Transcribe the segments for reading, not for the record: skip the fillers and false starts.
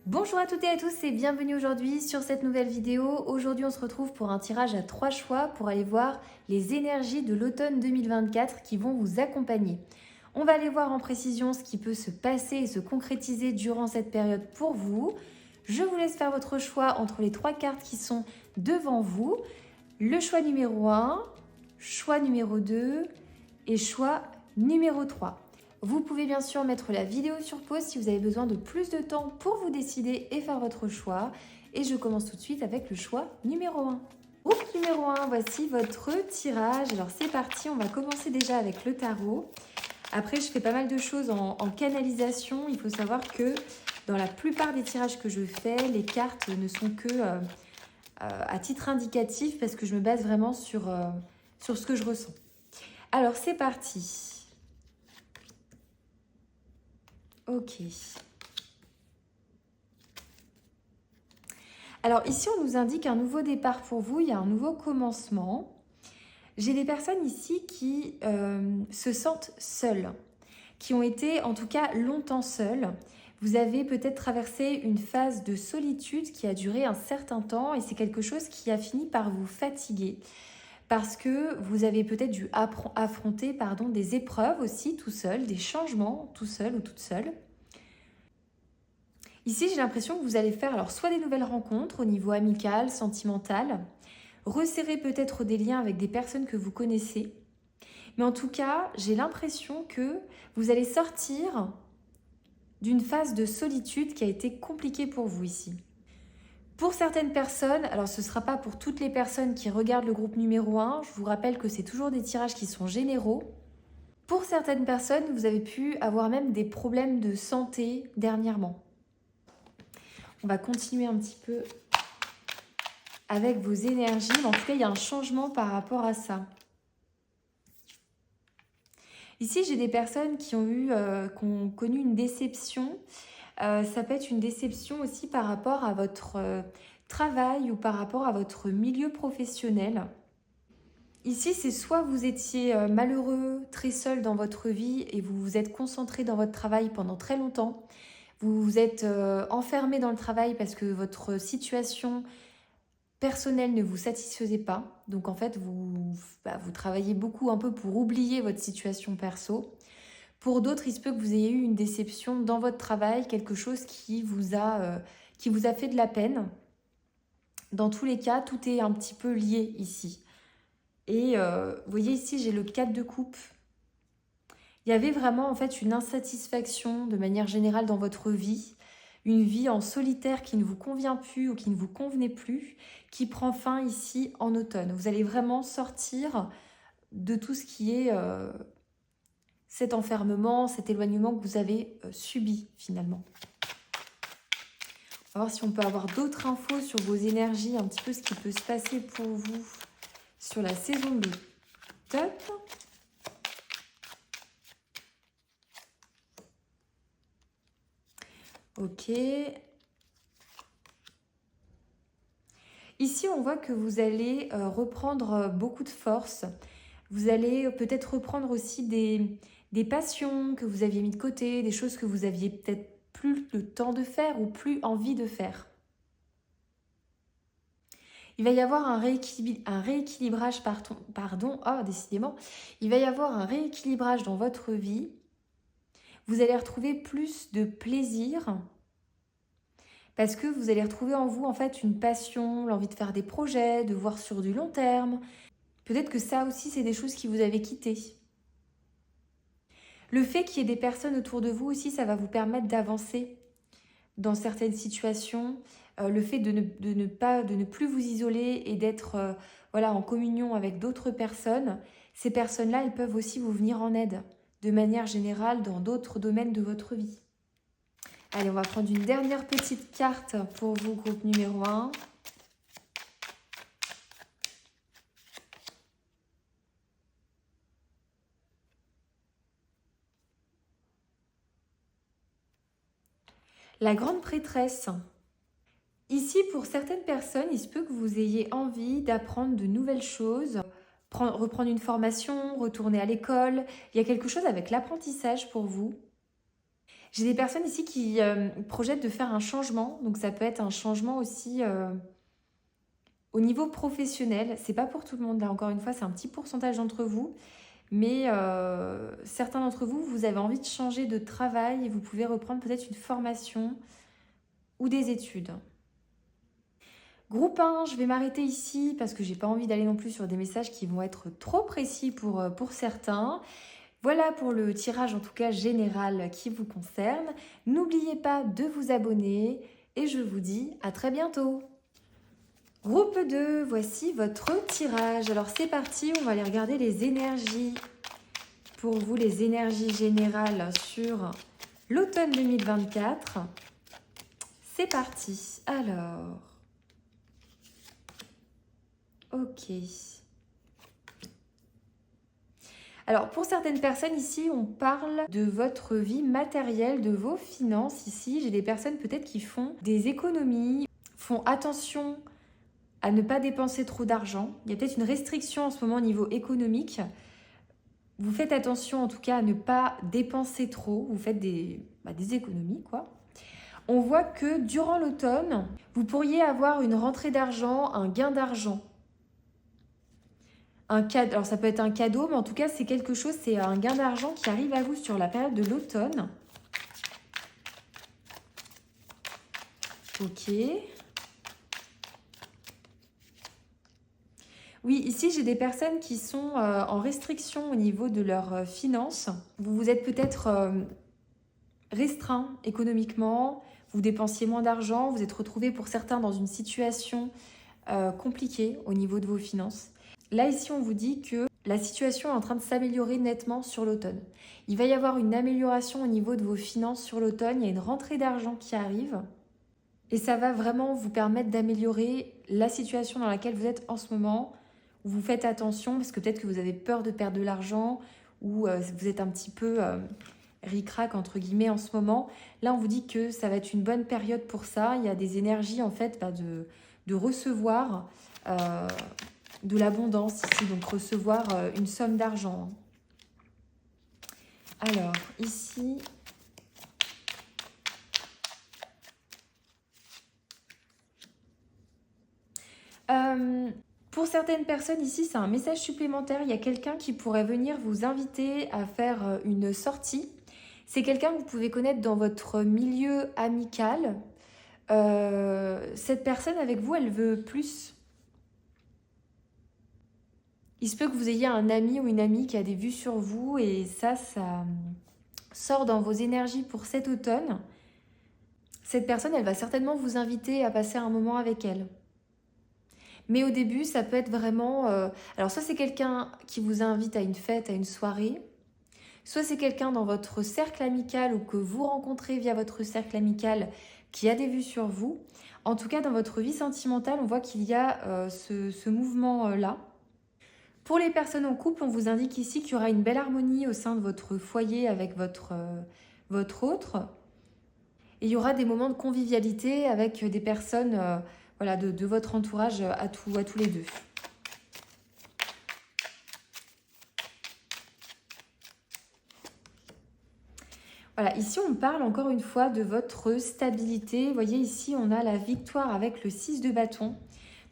Bonjour à toutes et à tous et bienvenue aujourd'hui sur cette nouvelle vidéo. Aujourd'hui on se retrouve pour un tirage à 3 choix pour aller voir les énergies de l'automne 2024 qui vont vous accompagner. On va aller voir en précision ce qui peut se passer et se concrétiser durant cette période pour vous. Je vous laisse faire votre choix entre les 3 cartes qui sont devant vous. Le choix numéro 1, choix numéro 2 et choix numéro 3. Vous pouvez bien sûr mettre la vidéo sur pause si vous avez besoin de plus de temps pour vous décider et faire votre choix. Et je commence tout de suite avec le choix numéro 1. Groupe numéro 1, voici votre tirage. Alors c'est parti, on va commencer déjà avec le tarot. Après, je fais pas mal de choses en canalisation. Il faut savoir que dans la plupart des tirages que je fais, les cartes ne sont que à titre indicatif parce que je me base vraiment sur ce que je ressens. Alors c'est parti. Ok. Alors ici, on nous indique un nouveau départ pour vous, il y a un nouveau commencement. J'ai des personnes ici qui se sentent seules, qui ont été en tout cas longtemps seules. Vous avez peut-être traversé une phase de solitude qui a duré un certain temps et c'est quelque chose qui a fini par vous fatiguer. Parce que vous avez peut-être dû affronter des épreuves aussi tout seul, des changements tout seul ou toute seule. Ici, j'ai l'impression que vous allez faire alors soit des nouvelles rencontres au niveau amical, sentimental, resserrer peut-être des liens avec des personnes que vous connaissez. Mais en tout cas, j'ai l'impression que vous allez sortir d'une phase de solitude qui a été compliquée pour vous ici. Pour certaines personnes, alors ce ne sera pas pour toutes les personnes qui regardent le groupe numéro 1, je vous rappelle que c'est toujours des tirages qui sont généraux. Pour certaines personnes, vous avez pu avoir même des problèmes de santé dernièrement. On va continuer un petit peu avec vos énergies. Mais en tout cas, il y a un changement par rapport à ça. Ici, j'ai des personnes qui ont connu une déception. Ça peut être une déception aussi par rapport à votre travail ou par rapport à votre milieu professionnel. Ici, c'est soit vous étiez malheureux, très seul dans votre vie et vous vous êtes concentré dans votre travail pendant très longtemps. Vous vous êtes enfermé dans le travail parce que votre situation personnelle ne vous satisfaisait pas. Donc en fait, vous travaillez beaucoup un peu pour oublier votre situation perso. Pour d'autres, il se peut que vous ayez eu une déception dans votre travail, quelque chose qui vous a fait de la peine. Dans tous les cas, tout est un petit peu lié ici. Et vous voyez ici, j'ai le 4 de coupe. Il y avait vraiment en fait une insatisfaction de manière générale dans votre vie, une vie en solitaire qui ne vous convient plus ou qui ne vous convenait plus, qui prend fin ici en automne. Vous allez vraiment sortir de tout ce qui est cet enfermement, cet éloignement que vous avez subi finalement. On va voir si on peut avoir d'autres infos sur vos énergies, un petit peu ce qui peut se passer pour vous sur la saison d'automne. Ok. Ici, on voit que vous allez reprendre beaucoup de force. Vous allez peut-être reprendre aussi des passions que vous aviez mis de côté, des choses que vous aviez peut-être plus le temps de faire ou plus envie de faire. Il va y avoir un rééquilibrage, décidément. Il va y avoir un rééquilibrage dans votre vie. Vous allez retrouver plus de plaisir parce que vous allez retrouver en vous en fait une passion, l'envie de faire des projets, de voir sur du long terme. Peut-être que ça aussi, c'est des choses qui vous avez quittées. Le fait qu'il y ait des personnes autour de vous aussi, ça va vous permettre d'avancer dans certaines situations. Le fait de ne plus vous isoler et d'être en communion avec d'autres personnes, ces personnes-là, elles peuvent aussi vous venir en aide de manière générale dans d'autres domaines de votre vie. Allez, on va prendre une dernière petite carte pour vous, groupe numéro 1. La grande prêtresse. Ici, pour certaines personnes, il se peut que vous ayez envie d'apprendre de nouvelles choses, reprendre une formation, retourner à l'école. Il y a quelque chose avec l'apprentissage pour vous. J'ai des personnes ici qui projettent de faire un changement. Donc ça peut être un changement aussi au niveau professionnel. C'est pas pour tout le monde. Là, encore une fois, c'est un petit pourcentage d'entre vous. Mais certains d'entre vous, vous avez envie de changer de travail et vous pouvez reprendre peut-être une formation ou des études. Groupe 1, je vais m'arrêter ici parce que j'ai pas envie d'aller non plus sur des messages qui vont être trop précis pour certains. Voilà pour le tirage en tout cas général qui vous concerne. N'oubliez pas de vous abonner et je vous dis à très bientôt. Groupe 2, voici votre tirage. Alors c'est parti, on va aller regarder les énergies. Pour vous, les énergies générales sur l'automne 2024. C'est parti. Alors, ok. Alors, pour certaines personnes ici, on parle de votre vie matérielle, de vos finances. Ici, j'ai des personnes peut-être qui font des économies, font attention à ne pas dépenser trop d'argent. Il y a peut-être une restriction en ce moment au niveau économique. Vous faites attention en tout cas à ne pas dépenser trop. Vous faites des économies, quoi. On voit que durant l'automne, vous pourriez avoir une rentrée d'argent, un gain d'argent. Alors ça peut être un cadeau, mais en tout cas c'est quelque chose, c'est un gain d'argent qui arrive à vous sur la période de l'automne. Ok. Oui, ici j'ai des personnes qui sont en restriction au niveau de leurs finances. Vous vous êtes peut-être restreint économiquement, vous dépensiez moins d'argent, vous êtes retrouvé pour certains dans une situation compliquée au niveau de vos finances. Là, ici, on vous dit que la situation est en train de s'améliorer nettement sur l'automne. Il va y avoir une amélioration au niveau de vos finances sur l'automne. Il y a une rentrée d'argent qui arrive. Et ça va vraiment vous permettre d'améliorer la situation dans laquelle vous êtes en ce moment. Où vous faites attention parce que peut-être que vous avez peur de perdre de l'argent ou vous êtes un petit peu ric-rac entre guillemets en ce moment. Là, on vous dit que ça va être une bonne période pour ça. Il y a des énergies en fait de recevoir de l'abondance ici, donc recevoir une somme d'argent. Alors, ici... pour certaines personnes ici, c'est un message supplémentaire. Il y a quelqu'un qui pourrait venir vous inviter à faire une sortie. C'est quelqu'un que vous pouvez connaître dans votre milieu amical. Cette personne avec vous, elle veut plus. Il se peut que vous ayez un ami ou une amie qui a des vues sur vous et ça sort dans vos énergies pour cet automne. Cette personne, elle va certainement vous inviter à passer un moment avec elle. Mais au début, ça peut être vraiment... alors soit c'est quelqu'un qui vous invite à une fête, à une soirée, soit c'est quelqu'un dans votre cercle amical ou que vous rencontrez via votre cercle amical qui a des vues sur vous. En tout cas, dans votre vie sentimentale, on voit qu'il y a ce mouvement-là. Pour les personnes en couple, on vous indique ici qu'il y aura une belle harmonie au sein de votre foyer avec votre autre. Et il y aura des moments de convivialité avec des personnes voilà, de votre entourage à tous les deux. Voilà, ici on parle encore une fois de votre stabilité. Vous voyez ici on a la victoire avec le 6 de bâton.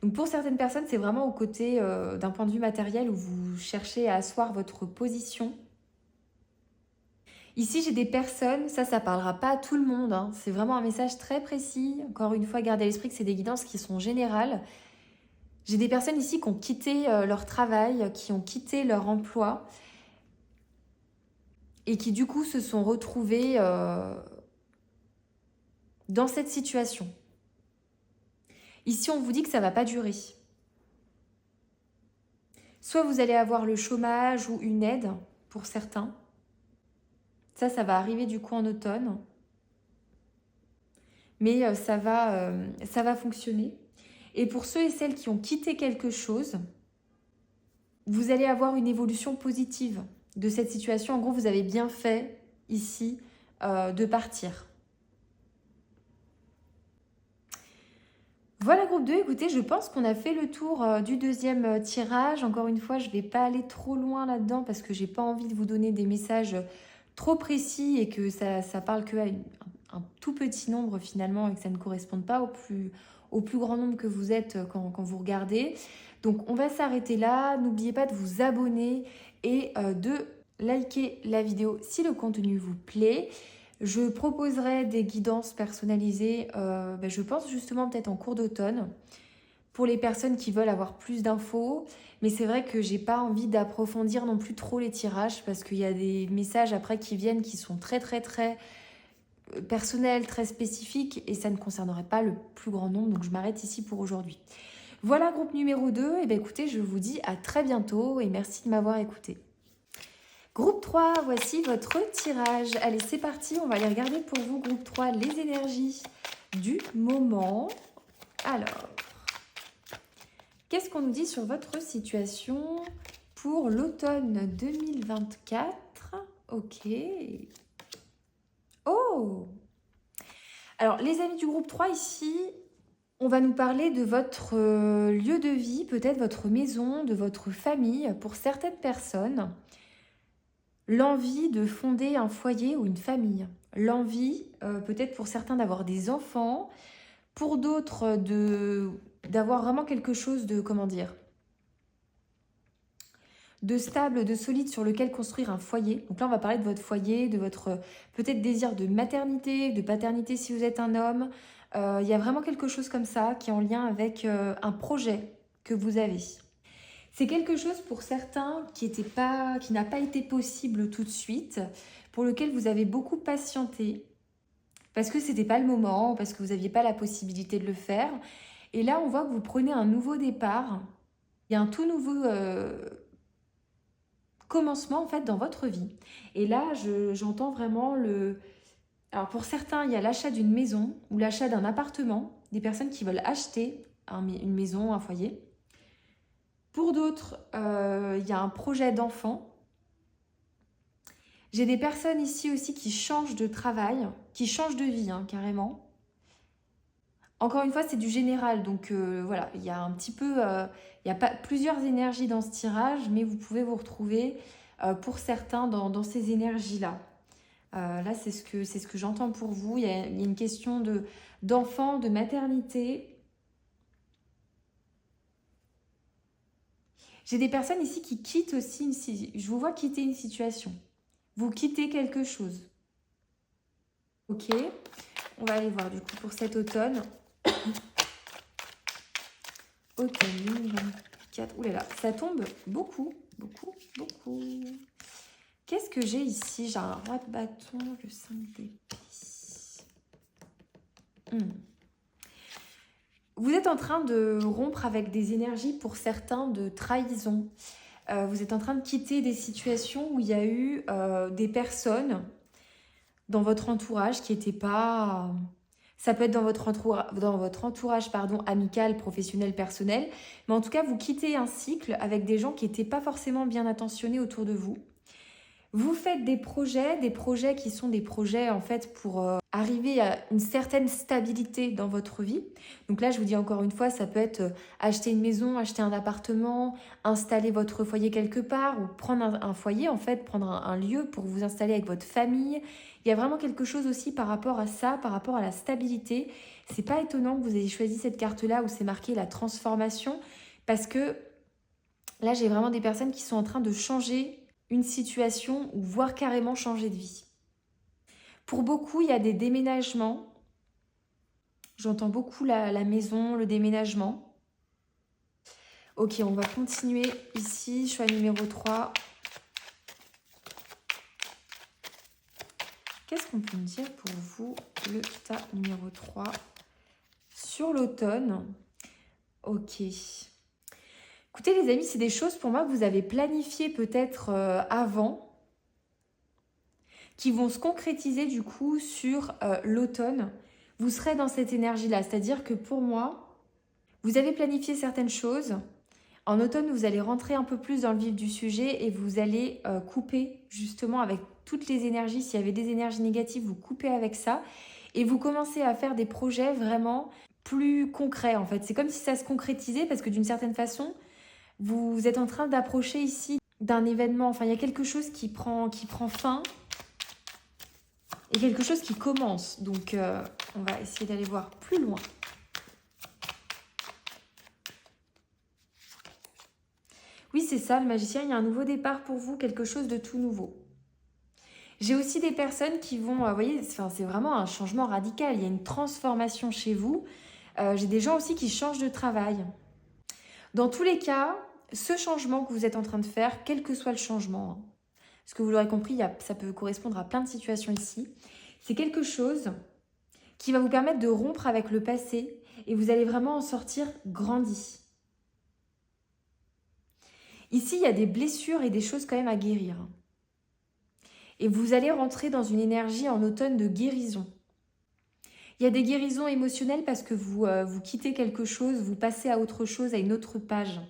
Donc pour certaines personnes, c'est vraiment au côté d'un point de vue matériel où vous cherchez à asseoir votre position. Ici, j'ai des personnes, ça ne parlera pas à tout le monde. Hein. C'est vraiment un message très précis. Encore une fois, gardez à l'esprit que c'est des guidances qui sont générales. J'ai des personnes ici qui ont quitté leur travail, qui ont quitté leur emploi et qui du coup se sont retrouvées dans cette situation. Ici, on vous dit que ça ne va pas durer. Soit vous allez avoir le chômage ou une aide pour certains. Ça va arriver du coup en automne. Mais ça va fonctionner. Et pour ceux et celles qui ont quitté quelque chose, vous allez avoir une évolution positive de cette situation. En gros, vous avez bien fait ici de partir. Voilà groupe 2, écoutez, je pense qu'on a fait le tour du deuxième tirage. Encore une fois, je ne vais pas aller trop loin là-dedans parce que je n'ai pas envie de vous donner des messages trop précis et que ça parle qu'à un tout petit nombre finalement et que ça ne corresponde pas au plus grand nombre que vous êtes quand vous regardez. Donc on va s'arrêter là. N'oubliez pas de vous abonner et de liker la vidéo si le contenu vous plaît. Je proposerai des guidances personnalisées, je pense justement peut-être en cours d'automne, pour les personnes qui veulent avoir plus d'infos. Mais c'est vrai que j'ai pas envie d'approfondir non plus trop les tirages parce qu'il y a des messages après qui viennent qui sont très personnels, très spécifiques et ça ne concernerait pas le plus grand nombre. Donc je m'arrête ici pour aujourd'hui. Voilà, groupe numéro 2. Et bien écoutez, je vous dis à très bientôt et merci de m'avoir écouté. Groupe 3, voici votre tirage. Allez, c'est parti, on va aller regarder pour vous, groupe 3, les énergies du moment. Alors, qu'est-ce qu'on nous dit sur votre situation pour l'automne 2024? Ok. Oh! Alors, les amis du groupe 3, ici, on va nous parler de votre lieu de vie, peut-être votre maison, de votre famille. Pour certaines personnes, l'envie de fonder un foyer ou une famille. L'envie, peut-être pour certains, d'avoir des enfants. Pour d'autres, d'avoir vraiment quelque chose de, comment dire, de stable, de solide sur lequel construire un foyer. Donc là, on va parler de votre foyer, de votre peut-être désir de maternité, de paternité si vous êtes un homme. Il y a vraiment quelque chose comme ça qui est en lien avec un projet que vous avez. C'est quelque chose pour certains qui n'a pas été possible tout de suite, pour lequel vous avez beaucoup patienté, parce que ce n'était pas le moment, parce que vous n'aviez pas la possibilité de le faire. Et là, on voit que vous prenez un nouveau départ. Il y a un tout nouveau commencement en fait dans votre vie. Et là, j'entends vraiment le... Alors pour certains, il y a l'achat d'une maison ou l'achat d'un appartement, des personnes qui veulent acheter une maison, un foyer. Pour d'autres, il y a un projet d'enfant. J'ai des personnes ici aussi qui changent de travail, qui changent de vie carrément. Encore une fois, c'est du général, donc voilà, il y a un petit peu, il y a pas, plusieurs énergies dans ce tirage, mais vous pouvez vous retrouver pour certains dans ces énergies-là. Là, c'est ce que j'entends pour vous. Il y a une question d'enfant, de maternité. J'ai des personnes ici qui quittent aussi, je vous vois quitter une situation. Vous quittez quelque chose. Ok, on va aller voir du coup pour cet automne. Automne 2024. Ouh là là, ça tombe beaucoup. Qu'est-ce que j'ai ici? J'ai un roi de bâton, le 5 d'épée. Vous êtes en train de rompre avec des énergies pour certains de trahison. Vous êtes en train de quitter des situations où il y a eu des personnes dans votre entourage qui n'étaient pas... Ça peut être dans votre entourage amical, professionnel, personnel. Mais en tout cas, vous quittez un cycle avec des gens qui n'étaient pas forcément bien intentionnés autour de vous. Vous faites des projets qui sont des projets en fait pour arriver à une certaine stabilité dans votre vie. Donc là, je vous dis encore une fois, ça peut être acheter une maison, acheter un appartement, installer votre foyer quelque part ou prendre un foyer, en fait, prendre un lieu pour vous installer avec votre famille. Il y a vraiment quelque chose aussi par rapport à ça, par rapport à la stabilité. C'est pas étonnant que vous ayez choisi cette carte-là où c'est marqué la transformation parce que là, j'ai vraiment des personnes qui sont en train de changer une situation ou voire carrément changer de vie. Pour beaucoup, il y a des déménagements. J'entends beaucoup la maison, le déménagement. Ok, on va continuer ici, choix numéro 3. Qu'est-ce qu'on peut me dire pour vous, le tas numéro 3 sur l'automne? Ok. Écoutez les amis, c'est des choses pour moi que vous avez planifiées peut-être avant, qui vont se concrétiser du coup sur l'automne. Vous serez dans cette énergie-là, c'est-à-dire que pour moi, vous avez planifié certaines choses. En automne, vous allez rentrer un peu plus dans le vif du sujet et vous allez couper justement avec toutes les énergies. S'il y avait des énergies négatives, vous coupez avec ça et vous commencez à faire des projets vraiment plus concrets en fait. C'est comme si ça se concrétisait parce que d'une certaine façon, vous êtes en train d'approcher ici d'un événement. Enfin, il y a quelque chose qui prend fin. et quelque chose qui commence. Donc, on va essayer d'aller voir plus loin. Oui, c'est ça, le magicien, il y a un nouveau départ pour vous, quelque chose de tout nouveau. J'ai aussi des personnes qui vont, vous voyez, c'est vraiment un changement radical, il y a une transformation chez vous. J'ai des gens aussi qui changent de travail. Dans tous les cas, ce changement que vous êtes en train de faire, quel que soit le changement, hein, parce que vous l'aurez compris, ça peut correspondre à plein de situations ici, c'est quelque chose qui va vous permettre de rompre avec le passé et vous allez vraiment en sortir grandi. Ici, il y a des blessures et des choses quand même à guérir. Et vous allez rentrer dans une énergie en automne de guérison. Il y a des guérisons émotionnelles parce que vous quittez quelque chose, vous passez à autre chose, à une autre page.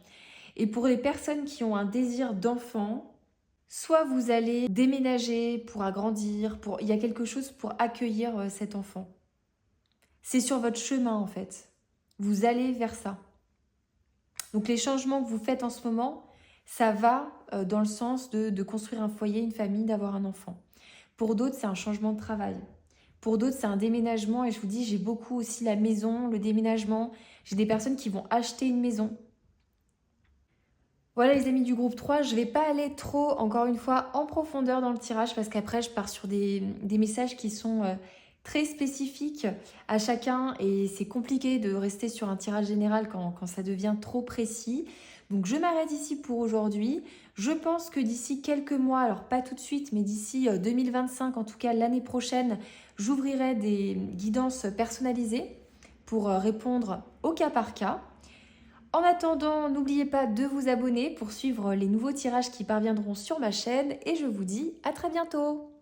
Et pour les personnes qui ont un désir d'enfant, soit vous allez déménager pour agrandir, il y a quelque chose pour accueillir cet enfant. C'est sur votre chemin en fait. Vous allez vers ça. Donc les changements que vous faites en ce moment, ça va dans le sens de construire un foyer, une famille, d'avoir un enfant. Pour d'autres, c'est un changement de travail. Pour d'autres, c'est un déménagement. Et je vous dis, j'ai beaucoup aussi la maison, le déménagement. J'ai des personnes qui vont acheter une maison. Voilà les amis du groupe 3, je ne vais pas aller trop, encore une fois, en profondeur dans le tirage parce qu'après, je pars sur des messages qui sont très spécifiques à chacun et c'est compliqué de rester sur un tirage général quand ça devient trop précis. Donc, je m'arrête ici pour aujourd'hui. Je pense que d'ici quelques mois, alors pas tout de suite, mais d'ici 2025, en tout cas l'année prochaine, j'ouvrirai des guidances personnalisées pour répondre au cas par cas. En attendant, n'oubliez pas de vous abonner pour suivre les nouveaux tirages qui parviendront sur ma chaîne et je vous dis à très bientôt.